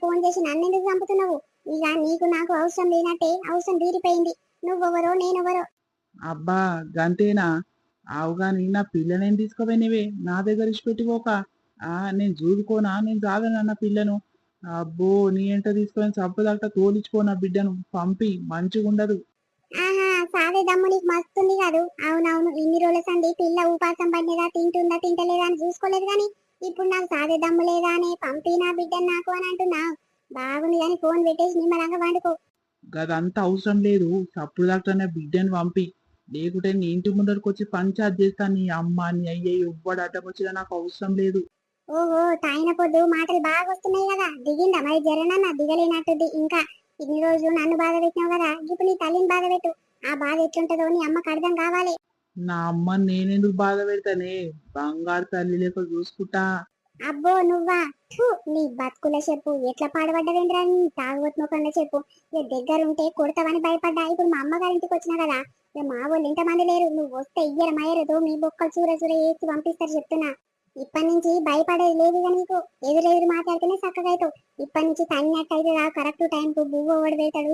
Phone చేసి నన్నెందుకు చంపుతున్నావు? ఇక నీకు నాకు అవసరం లేనట్టే, అవసరం తీరిపోయింది. నువ్వెవరో నేనెవరో. అబ్బా గంతేనా? ఆవుగాని నా పిల్లనేం తీసుకోపోయినవే నా దగ్గర ఇచ్చిపెట్టిపోక. నేను చూడుకోనా, నేను సాగనన్న పిల్లను. అబ్బో నీ ఎంట తీసుకొని చంపదాకా తోలిచ్చిపో నా బిడ్డను పంపి మంచిగుండదు. ఆహా, సాదే దమ్ము నీకు మస్తుంది కాదు. అవునవును, ఇన్ని రోజుల సంది పిల్ల ఉపాసం పడినదా, తింటుందా తింటలేదా అని చూసుకోలేదు గాని ఇప్పుడు నాకు సాదే దమ్ము లేదా అని పంపి నా బిడ్డను నాకు అని అంటున్నావు. బాగుంది కానీ ఫోన్ పెట్టేసి నిమ్మలంగా వండుకో. గదంతా అవసరం లేదు. సప్పుడు దాకా నా బిడ్డను పంపి. లేకుంటే నీ ఇంటి ముందరికి వచ్చి పంచాయత్ చేస్తాను. నీ అమ్మ నీ అయ్య ఎవ్వడు అడ్డమొచ్చినా నాకు అవసరం లేదు. ఓహో, తాయిన పొద్దు మాటలు బాగా వస్తున్నాయి కదా. దిగిందా మరి జరనన్న? దిగలేనట్టుది ఇంకా. ఇన్ని రోజులు నన్ను బాధ పెట్టినావు కదా, ఇప్పుడు నీ తల్లిని బాధ పెట్టు. ఆ బాధ ఎట్లుంటదో నీ అమ్మకు అర్థం కావాలి. నా అమ్మని నేనెందుకు బాధ పెడతానే? బంగారు తల్లి లెక్క చూసుకుంటా. అబ్బో నువ్వా? థు, నీ బతుకుల చెప్పు ఎట్లా పాడుపడ్డవేంద్రా నీ తాగుబోతు ముఖంలో చెప్పు. ఇక దగ్గరుంటే కొడతావని భయపడ్డా. ఇప్పుడు మా అమ్మగారి ఇంటికి వచ్చినా కదా, ఇక మా వాళ్ళు ఇంతమంది లేరు. నువ్వు వస్తే ఇయ్యర మయ్యరదు మీ బొక్కలు చూర చూర వేసి పంపిస్తారు చెప్తున్నా. ఇప్పటి నుంచి భయపడేది లేదుగా నీకు. ఎదురెదురు మాట్లాడితేనే చక్కగా అవుతావు. ఇప్పటి నుంచి తగినట్టయితే కరెక్ట్ టైంకు బువ్వ ఓడి పెడతాడు.